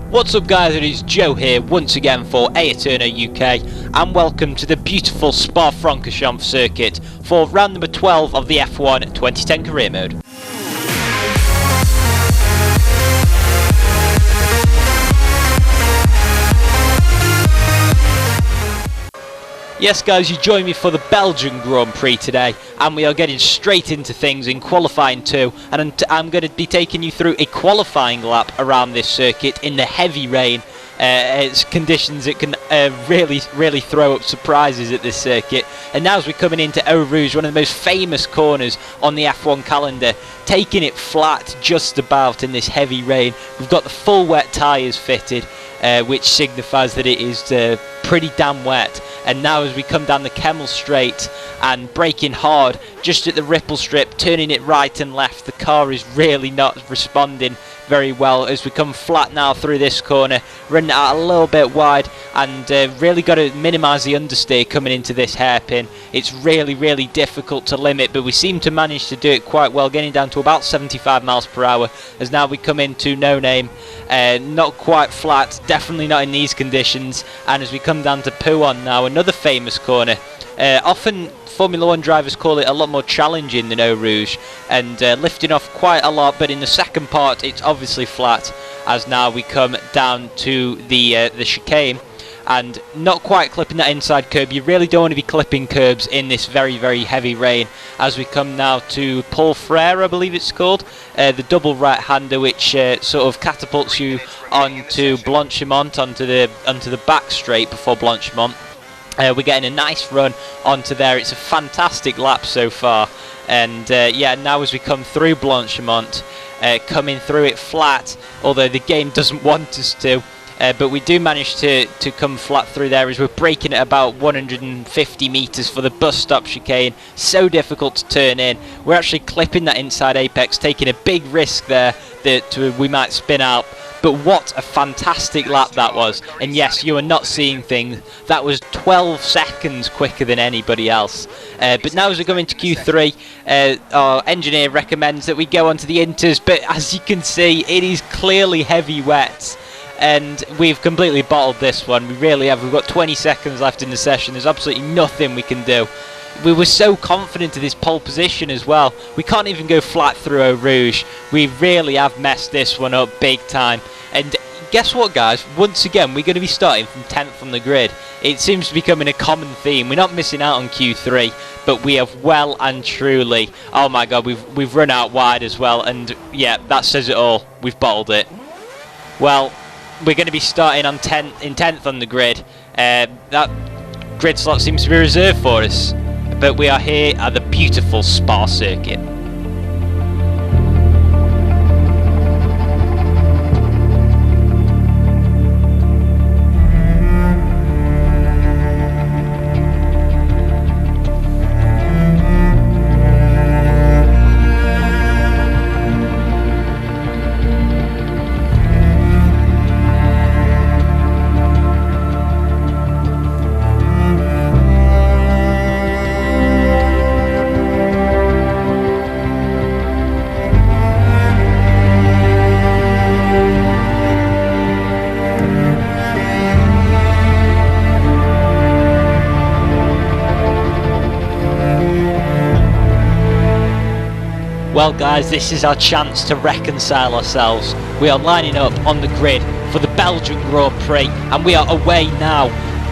What's up guys, it is Joe here once again for Aeterno UK and welcome to the beautiful Spa-Francorchamps circuit for round number 12 of the F1 2010 career mode. Yes guys, you join me for the Belgian Grand Prix today and we are getting straight into things in qualifying 2 and I'm going to be taking you through a qualifying lap around this circuit in the heavy rain. It's conditions that can really throw up surprises at this circuit. And now as we're coming into Eau Rouge, one of the most famous corners on the F1 calendar, taking it flat just about in this heavy rain. We've got the full wet tyres fitted, which signifies that it is pretty damn wet. And now as we come down the Kemmel Straight and braking hard just at the ripple strip, turning it right and left, the car is really not responding very well as we come flat now through this corner, running out a little bit wide and really got to minimise the understeer coming into this hairpin. It's really difficult to limit, but we seem to manage to do it quite well, getting down to about 75 miles per hour as now we come into No Name. Not quite flat, definitely not in these conditions, and as we come down to Pouhon now, another famous corner. Often Formula 1 drivers call it a lot more challenging than Eau Rouge and lifting off quite a lot, but in the second part it's obviously flat as now we come down to the chicane and not quite clipping that inside curb. You really don't want to be clipping curbs in this very heavy rain as we come now to Paul Frere, I believe it's called, the double right-hander which sort of catapults you onto Blanchimont, onto the back straight before Blanchimont. We're getting a nice run onto there. It's a fantastic lap so far, and yeah, now as we come through Blanchimont, coming through it flat, although the game doesn't want us to, but we do manage to come flat through there as we're braking at about 150 metres for the bus stop chicane. So difficult to turn in. We're actually clipping that inside apex, taking a big risk there that we might spin out. But what a fantastic lap that was. And yes, you are not seeing things. That was 12 seconds quicker than anybody else. But now as we go into Q3, our engineer recommends that we go onto the inters. But as you can see, it is clearly heavy wet. And we've completely bottled this one. We really have. We've got 20 seconds left in the session. There's absolutely nothing we can do. We were so confident of this pole position as well. We can't even go flat through Eau Rouge. We really have messed this one up big time. And guess what guys, once again we're going to be starting from 10th on the grid. It seems to be becoming a common theme. We're not missing out on Q3, but we have well and truly, oh my god, we've run out wide as well, and yeah, that says it all. We've bottled it. Well, we're going to be starting on 10th on the grid. That grid slot seems to be reserved for us, but we are here at the beautiful Spa circuit. Well guys, this is our chance to reconcile ourselves. We are lining up on the grid for the Belgian Grand Prix and we are away now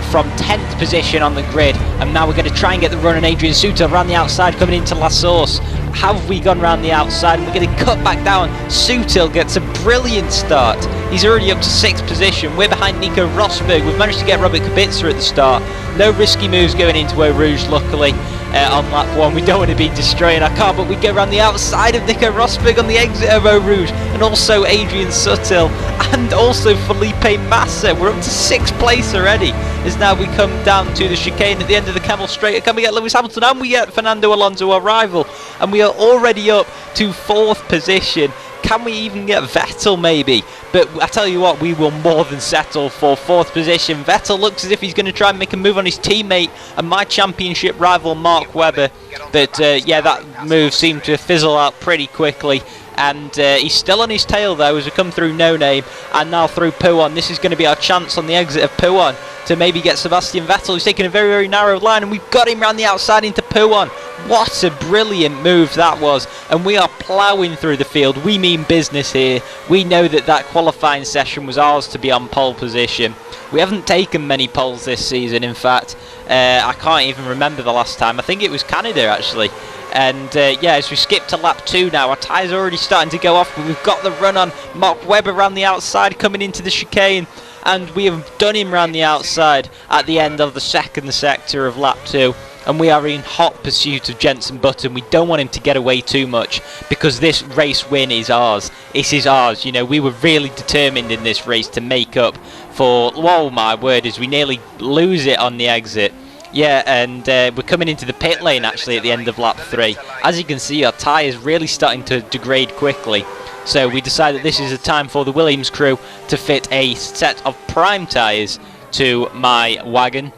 from 10th position on the grid, and now we're going to try and get the run on Adrian Sutil around the outside coming into La Source. Have we gone around the outside and we're going to cut back down? Sutil gets a brilliant start. He's already up to 6th position. We're behind Nico Rosberg. We've managed to get Robert Kubica at the start. No risky moves going into Eau Rouge, luckily. On lap 1, we don't want to be destroying our car, but we go around the outside of Nico Rosberg on the exit of Eau Rouge, and also Adrian Sutil, and also Felipe Massa. We're up to 6th place already, as now we come down to the chicane at the end of the Kemmel Straight. Can we get Lewis Hamilton, and we get Fernando Alonso, our rival, and we are already up to 4th position. Can we even get Vettel maybe? But I tell you what, we will more than settle for 4th position. Vettel looks as if he's going to try and make a move on his teammate and my championship rival Mark Webber. But yeah, that move seemed to fizzle out pretty quickly. And he's still on his tail though as we come through No Name and now through Pouon. This is going to be our chance on the exit of Pouon to maybe get Sebastian Vettel, who's taking a very, very narrow line, and we've got him round the outside into Pouon. What a brilliant move that was, and we are ploughing through the field. We mean business here. We know that that qualifying session was ours to be on pole position. We haven't taken many poles this season, in fact. I can't even remember the last time. I think it was Canada actually. And yeah, as we skip to lap 2 now, our tyres are already starting to go off, but we've got the run on Mark Webber around the outside coming into the chicane, and we have done him around the outside at the end of the second sector of lap 2. And we are in hot pursuit of Jenson Button. We don't want him to get away too much because this race win is ours. It is ours. You know, we were really determined in this race to make up for, oh my word, as we nearly lose it on the exit. Yeah, and we're coming into the pit lane actually at the end of lap 3. As you can see, our tyres really starting to degrade quickly. So we decided this is a time for the Williams crew to fit a set of prime tyres to my wagon.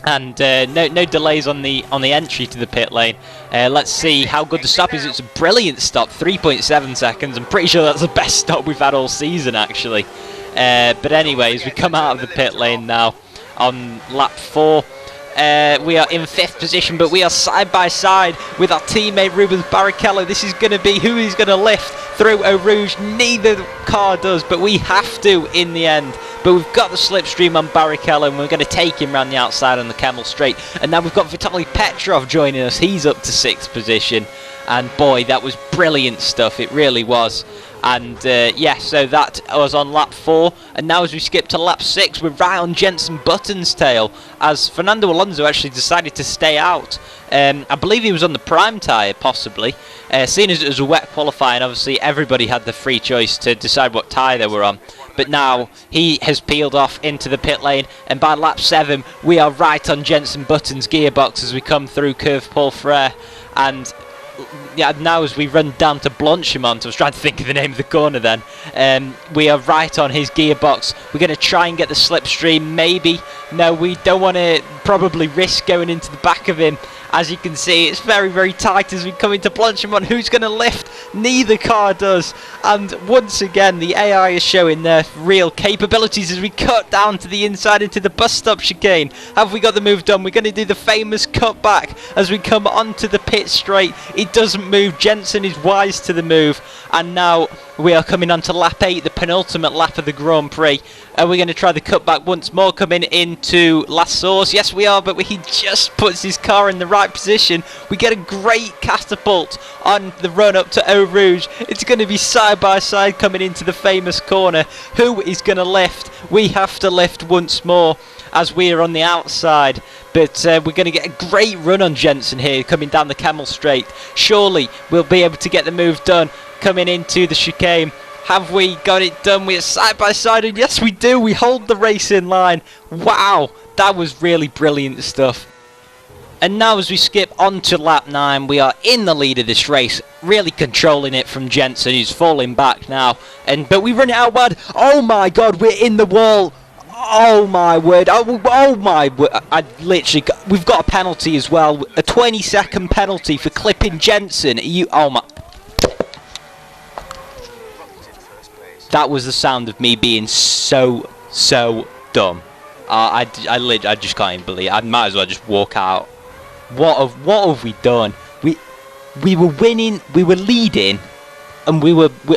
And no delays on the entry to the pit lane. Let's see how good the stop is. It's a brilliant stop, 3.7 seconds. I'm pretty sure that's the best stop we've had all season actually. But anyways, we come out of the pit lane now on lap 4. We are in 5th position, but we are side by side with our teammate Rubens Barrichello. This is going to be who is going to lift through Eau Rouge. Neither car does, but we have to in the end. But we've got the slipstream on Barrichello, and we're going to take him round the outside on the Camel Straight. And now we've got Vitaly Petrov joining us. He's up to 6th position. And boy, that was brilliant stuff. It really was. And yeah, so that was on lap 4, and now as we skip to lap 6, we're right on Jenson Button's tail, as Fernando Alonso actually decided to stay out. I believe he was on the prime tyre, possibly. Seeing as it was a wet qualifying, obviously everybody had the free choice to decide what tyre they were on. But now he has peeled off into the pit lane, and by lap 7, we are right on Jenson Button's gearbox as we come through Curve Paul Frere. And yeah, now as we run down to Blanchimont, I was trying to think of the name of the corner then, we are right on his gearbox. We're going to try and get the slipstream, maybe. No, we don't want to probably risk going into the back of him. As you can see, it's very, very tight as we come into Blanchimont. Who's going to lift? Neither car does. And once again, the AI is showing their real capabilities as we cut down to the inside into the bus stop chicane. Have we got the move done? We're going to do the famous cutback as we come onto the pit straight. It doesn't move. Jenson is wise to the move. And now we are coming on to lap 8, the penultimate lap of the Grand Prix. Are we going to try the cutback once more, coming into La Source? Yes, we are, but he just puts his car in the right position. We get a great catapult on the run up to Eau Rouge. It's going to be side by side coming into the famous corner. Who is going to lift? We have to lift once more as we are on the outside. But we're going to get a great run on Jenson here coming down the Camel Straight. Surely we'll be able to get the move done coming into the chicane. Have we got it done? We are side by side, and yes we do. We hold the race in line. Wow, that was really brilliant stuff. And now as we skip on to lap 9, we are in the lead of this race, really controlling it from Jenson, who's falling back now. But we run it out wide. Oh my god, we're in the wall. Oh my word. Oh my word. We've got a penalty as well. A 20-second penalty for clipping Jenson. Oh my. That was the sound of me being so dumb. I just can't even believe it. I might as well just walk out. What have we done? We were winning, we were leading, and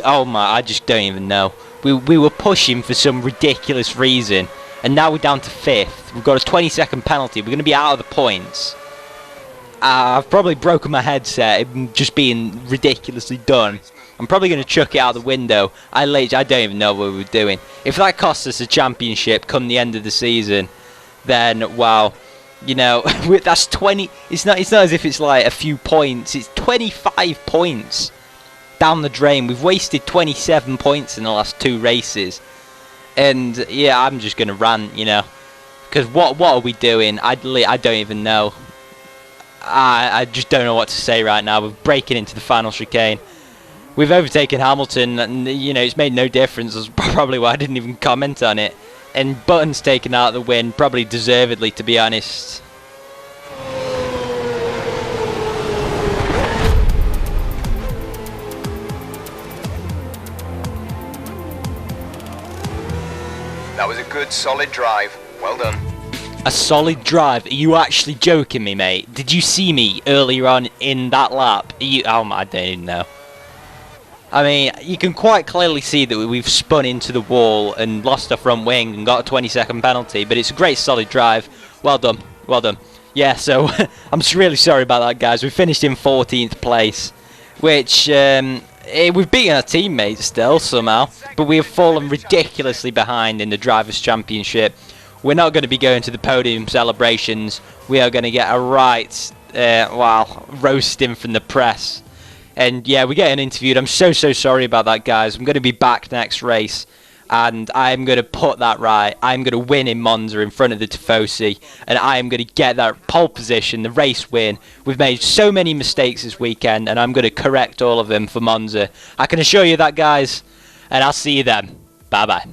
oh my, I just don't even know. We were pushing for some ridiculous reason, and now we're down to 5th. We've got a 20-second penalty. We're going to be out of the points. I've probably broken my headset, just being ridiculously done. I'm probably going to chuck it out the window. I don't even know what we're doing. If that costs us a championship come the end of the season, then wow, you know, that's 20. It's not as if it's like a few points. It's 25 points down the drain. We've wasted 27 points in the last 2 races, and yeah, I'm just going to rant, you know, because what are we doing? I don't even know. I just don't know what to say right now. We're breaking into the final chicane. We've overtaken Hamilton, and you know, it's made no difference. That's probably why I didn't even comment on it. And Button's taken out the win, probably deservedly, to be honest. That was a good, solid drive. Well done. A solid drive? Are you actually joking me, mate? Did you see me earlier on in that lap? I don't even know. I mean, you can quite clearly see that we've spun into the wall and lost our front wing and got a 20-second penalty, but it's a great solid drive. Well done, well done. Yeah, so I'm just really sorry about that, guys. We finished in 14th place, which we've beaten our teammates still somehow, but we have fallen ridiculously behind in the Drivers' Championship. We're not going to be going to the podium celebrations. We are going to get a right, roasting from the press. And yeah, we're getting interviewed. I'm so sorry about that, guys. I'm going to be back next race, and I'm going to put that right. I'm going to win in Monza in front of the Tifosi, and I am going to get that pole position, the race win. We've made so many mistakes this weekend, and I'm going to correct all of them for Monza. I can assure you that, guys, and I'll see you then. Bye-bye.